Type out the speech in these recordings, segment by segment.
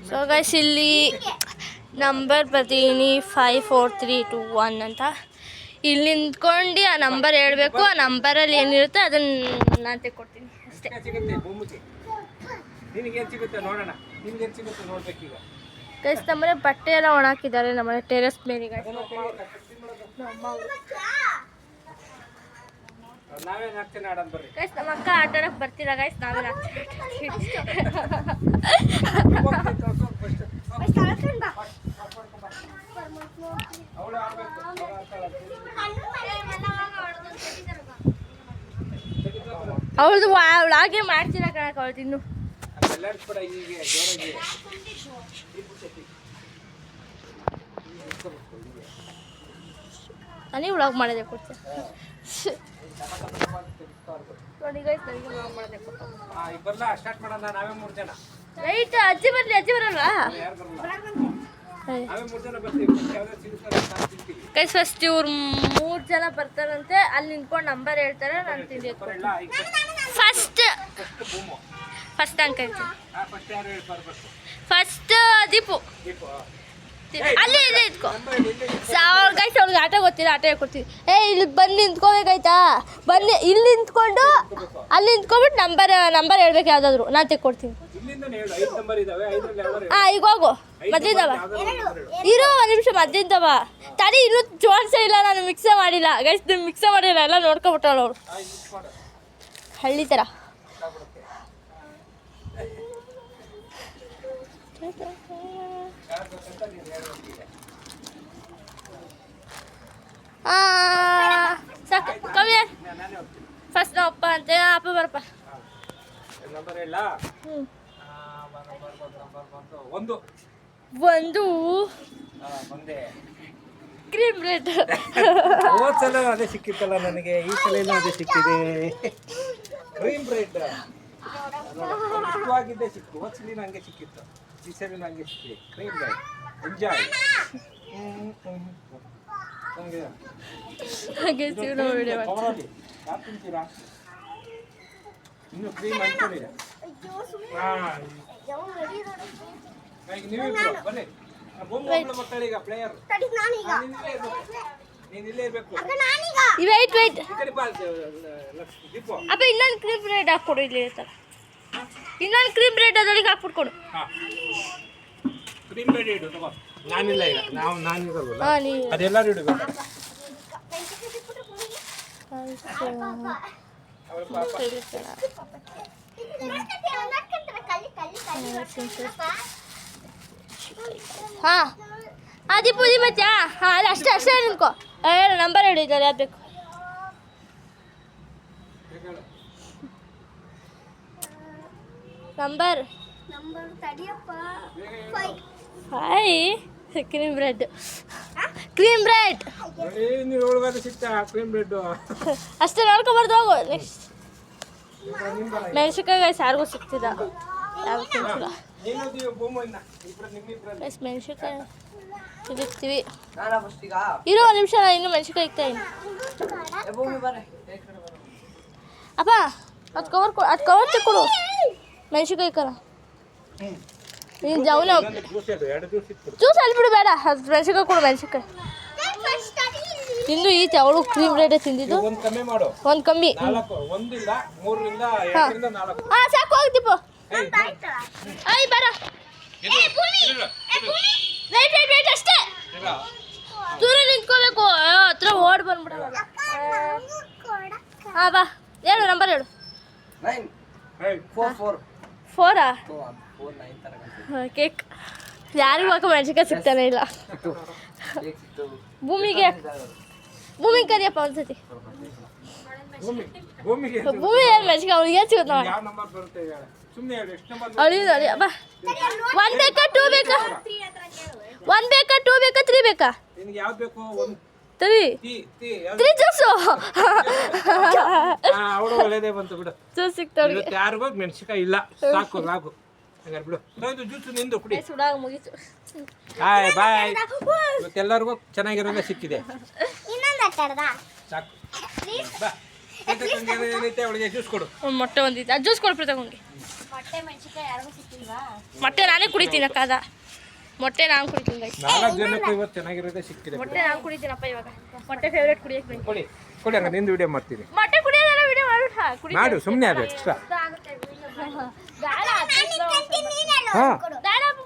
So guys ಇಲ್ಲಿ number ಬರ್ತೀನಿ 5 4 3 2 1 ಅಂತ. ಇಲ್ಲಿ ನಿಂತ್ಕೊಂಡು ಆ ನಂಬರ್ ಹೇಳಬೇಕು. ಆ ನಂಬರಲ್ಲಿ ಏನಿರುತ್ತೆ ಅದನ್ನು ನಾನು ತೆಕ್ಕೊಡ್ತೀನಿ ಅಷ್ಟೇ. ಗೈಸ್ ನಮ್ಮನೆ ಬಟ್ಟೆ ಎಲ್ಲ ಒಣಾಕಿದ್ದಾರೆ. ನಮ್ಮನೆ ಟೆರೆಸ್ ಮೇಲೆ ಗೈಸ್ ನಮ್ಮ ಅಕ್ಕ ಆಟ ಆಡಕ್ಕೆ ಬರ್ತಿಲ್ಲ ಗೈಸ್. ನಾವೇ ಅವಳದು ಅವಳಾಗೆ ಮಾಡ್ತಿಲ್ಲ ಕಣಕ್ಕೆ ಅವಳು ತಿನ್ನು. ನಾನೇ ವ್ಲಾಗ್ ಮಾಡೋದೇ ಕೊಡ್ತೀನಿ ನೋಡಿ ಗೈಸ್. ನನಗೆ ವ್ಲಾಗ್ ಮಾಡೋದೇ ಕೊಡ್ತೀನಿ. ರೈಟ್ ಅಜ್ಜಿ ಬರಲಿ. ಅಜ್ಜಿ ಬರಲ್ವಾ ಗೈಸ್? ಫಸ್ಟ್ ಇವ್ರು 3 ಜನ ಬರ್ತಾರಂತೆ. ಅಲ್ಲಿ ನಿಂತ್ಕೊಂಡು ನಂಬರ್ ಹೇಳ್ತಾರೆ. ನಾನು ತಿಂಡಿ ಫಸ್ಟ್ ಅಂಕ ಫಸ್ಟ್ ದೀಪು ಅಲ್ಲಿ ಇದೆ ಇಟ್ಕೊ. ಗೈಸ್ ಅವ್ಳಿಗೆ ಆಟ ಗೊತ್ತಿಲ್ಲ. ಆಟ ಹೇಳ್ಕೊಡ್ತೀವಿ. ಇಲ್ಲಿ ಬಂದು ನಿಂತ್ಕೋಬೇಕಾಯ್ತಾ? ಬನ್ನಿ ಇಲ್ಲಿ ನಿಂತ್ಕೊಂಡು ಅಲ್ಲಿ ನಿಂತ್ಕೊಂಡ್ಬಿಟ್ಟು ನಂಬರ್ ಹೇಳ್ಬೇಕು ಯಾವುದಾದ್ರು. ನಾನು ತೆಕ್ಕೊಡ್ತೀನಿ. ಈಗ ಹೋಗು. ಮದ್ಲಿದ್ದವ ಇರೋ ಒಂದು ನಿಮಿಷ. ಮದ್ಲಿದ್ದವ ತಡಿ. ಇನ್ನೂ ಜೋಡಿಸೇ ಇಲ್ಲ. ನಾನು ಮಿಕ್ಸೇ ಮಾಡಿಲ್ಲ ಗೈಸ್. ಮಿಕ್ಸೇ ಮಾಡಿಲ್ಲ. ಎಲ್ಲ ನೋಡ್ಕೊಬಿಟ್ಟವಳು ಅವಳು ಹಳ್ಳಿ ಥರ. ಸಾಕು ಕವಿ. ಫಸ್ಟ್ ನಾವು ಅಪ್ಪ ಅಂತೆ. ಅಪ್ಪ ಬರಪ್ಪ. ಒಂದು ಕ್ರೀಮ್ ರೆಡ್. ಹೋದ್ಸಲ ಅದೇ ಸಿಕ್ಕಿತ್ತಲ್ಲ ನನಗೆ. ಈ ಸಲ ಅದೇ ಸಿಕ್ಕಿದೆ. ಕ್ರೀಮ್ ರೆಡ್ ಇಷ್ಟವಾಗಿದ್ದೇ ಸಿಕ್ತು. ಹೋದ್ಸಲಿ ನಂಗೆ ಸಿಕ್ಕಿತ್ತು. ಈ ಸಲ ನಂಗೆ ಸಿಕ್ಕಿದೆ ಕ್ರೀಮ್ ರೆಡ್. ಎಂಜಾಯ್. ತಿಂತೀರಾ? ಇನ್ನು ಕ್ರೀಮ್ ಅಂದ್ಕೊಂಡಿರ? ನೀವಿಬ್ರು ಬನ್ನಿ. ಮಕ್ಕಳು ಈಗ ಪ್ಲೇಯರ್. ಅಪ್ಪ ಇನ್ನೊಂದು ಕ್ರೀಮ್ ರೆಡ್ ಹಾಕ್ಕೊಡು. ಇಲ್ಲಿ ಇರ್ತಾರೆ ಇನ್ನೊಂದು ಕ್ರೀಮ್ ರೆಡ್ ಅದೊಳಗೆ ಹಾಕ್ಬಿಟ್ಕೊಡು. ಕ್ರೀಮ್ ರೆಡ್ ಇಡು. ತಗೋ. ನಾನಿಲ್ಲ ಈಗ. ನಾನಿರಲ್ಲ. ಅದೆಲ್ಲರೂ ಇಡಬೇಕು. ಹಾಂ ಅದಿ ಪೂಜೆ ಮತ್ತೆ. ಹಾಂ ಅಲ್ಲ ಅಷ್ಟೇ ನಿಂತ್ಕೋ. ಹೇಳು ನಂಬರ್ ಹೇಳಿದ್ದಾರೆ. ಯಾವ್ದು ಬೇಕು? Number 5 cream bread. Cream bread ಅಷ್ಟೇ ನೋಡ್ಕೊಬಾರ್ದು. ಹೋಗು ನೆಕ್ಸ್ಟ್. ಮೆಣಸಿನ್ಕಾಯಿ ಯಾರಿಗೂ ಸಿಗ್ತಿದ್ದ. ಯಾರು ತಿಂತಿಲ್ಲ ಮೆಣಸಿನ್ಕಾಯಿ. ಇರ್ತೀವಿ ಇರೋ ಒಂದು ನಿಮಿಷ. ಇನ್ನು ಮೆಣಸಿನ್ಕಾಯಿ ಇಕ್ತಾ ಇದ್ದೀನಿ. ಅಪ್ಪ ಅದು ಕವರ್ ತಕ್ಕೊಡು. ಮೆಣಸಿನ್ಕಾಯಿ ಕರ ನೀನು ಜವನ ಜ್ಯೂಸ್ ಅಲ್ಲಿ ಬಿಡು. ಬೇಡ ಅದು ಮೆಣಸಿನ್ಕಾಯಿ ಕೊಡು. ಮೆಣಸಿನ್ಕಾಯಿ ಇನ್ನು ಈಚೆ ಅವಳು ಕ್ರೀಮ್ ರೆಡ್ ತಿಂದಿದ್ದು. ಒಂದು ಕಮ್ಮಿ. ಹಾಂ ಸಾಕು. ಹೋಗ್ತಿಪ್ಪ. ಐ ಬರ. ವೇಟ್ ಅಷ್ಟೇ. ದೂರ ನಿಂತ್ಕೋಬೇಕು. ಹತ್ರ ಓಡ್ ಬಂದ್ಬಿಡಲ್ಲ. ಹಾಂ ಬಾ. ಹೇಳು ನಂಬರ್ ಹೇಳು. 4 ಕೇಕ್. ಯಾರಿಗೂ ಹಾಕೋ ಮೆಣಸಿನ್ಕಾಯಿ ಸಿಗ್ತಾನೆ ಇಲ್ಲ. ಭೂಮಿಗೆ ಕರಿಯಪ್ಪ ಒಂದ್ಸತಿ. ಭೂಮಿ ಏನು ಮೆಣಸಿನ್ಕಾಯಿ ಅವ್ಳಿಗೆ ಸಿಗುತ್ತೆ ನೋಡಿ. ಅವಳಿಗೆ ಬಾ. 1 ಬೇಕಾ 2 ಬೇಕಾ? 1 ಬೇಕಾ 2 ಬೇಕಾ 3 ಬೇಕಾ? 3 ಜ್ಯೂಸು. ಜ್ಯೂಸ್ ಸಿಗ್ತಾವೆ. ಯಾರಿಗೂ ಮೆಣಸಿನ್ಕಾಯಿ ಇಲ್ಲ. ಸಾಕು ಸಾಕು. ಬಿಡು. ಜ್ಯೂಸು ನಿಂದು ಕುಡಿ. ಸುಡಾಗ ಮುಗೀತು. ಬಾಯ್ ಬಾಯ್. ಇವತ್ತೆಲ್ಲರಿಗೂ ಚೆನ್ನಾಗಿರೋದೇ ಸಿಕ್ಕಿದೆ. ಸಾಕು ಬಾ. ಅವಳಿಗೆ ಜ್ಯೂಸ್ ಕೊಡು. ಮೊಟ್ಟೆ ಒಂದಿತ್ತು. ಜ್ಯೂಸ್ ಕೊಡು ಪ್ರೀತಗೊಂಡು. ಮೊಟ್ಟೆ ನಾನೇ ಕುಡಿತೀನಿ ಅಕ್ಕಾದ ಮೊಟ್ಟೆ ನಾನು ಕುಡಿತೀನಿ ಗೈಸ್ 4 ಜನಕ್ಕೂ ಇವತ್ತು ಚೆನ್ನಾಗಿರೋದೇ ಸಿಕ್ಕಿದೆ. ಮೊಟ್ಟೆ ನಾನು ಕುಡಿತೀನಪ್ಪ ಇವಾಗ ಮೊಟ್ಟೆ ಫೇವ್ರೇಟ್ ಕುಡಿಯಕ್ಕೆ ಬೇಕು ಕೊಡಿ ಕೊಡಿ ಹಂಗ ನಿಂದು ವಿಡಿಯೋ ಮಾಡ್ತೀನಿ. ಮೊಟ್ಟೆ ಕುಡಿಯೋದೆಲ್ಲ ವಿಡಿಯೋ ಮಾಡ್ಬಿಟ್ಟು ಮಾಡು ಸುಮ್ಮನೆ ಅದು ಎಕ್ಸ್ಟ್ರಾ. ಹಾಂ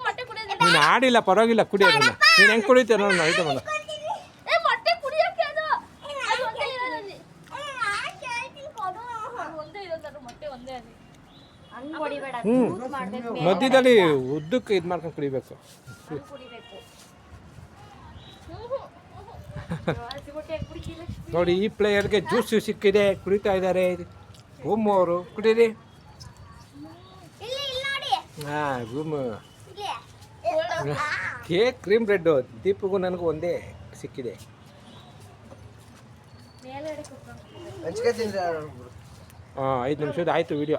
ಮೊಟ್ಟೆ ಕುಡಿಯೋದು ನೀನು ಆಡಿಲ್ಲ ಪರವಾಗಿಲ್ಲ ಕುಡಿಯೋದನ್ನ. ನೀನು ಹೆಂಗೆ ಕುಡಿತೀಯ ನೋಡು ನಾನು ಐತೆ ಮಾಡು. ಮೊಟ್ಟೆ ಕುಡಿಯೋಕೆ ಅದು ಒಂದೇ ಇರೋದಲ್ಲಿ ಒಂದೇ ಇರೋದು ಮೊಟ್ಟೆ ಒಂದೇ ಅಲ್ಲಿ ಮಧ್ಯದಲ್ಲಿ ಉದ್ದಕ್ಕೆ ಇದು ಮಾಡ್ಕೊಂಡು ಕುಡಿಬೇಕು. ನೋಡಿ ಈ ಪ್ಲೇಯರ್ಗೆ ಜ್ಯೂಸ್ ಸಿಕ್ಕಿದೆ ಕುಡಿತಾ ಇದ್ದಾರೆ. ಭೂಮು ಅವರು ಕುಡೀರಿ. ಹಾಂ ಭೂಮು ಕೇಕ್ ಕ್ರೀಮ್ ಬ್ರೆಡ್ಡು ದೀಪಗೂ ನನಗೂ ಒಂದೇ ಸಿಕ್ಕಿದೆ. ಹಾಂ 5 ನಿಮಿಷದ ಆಯಿತು ವಿಡಿಯೋ.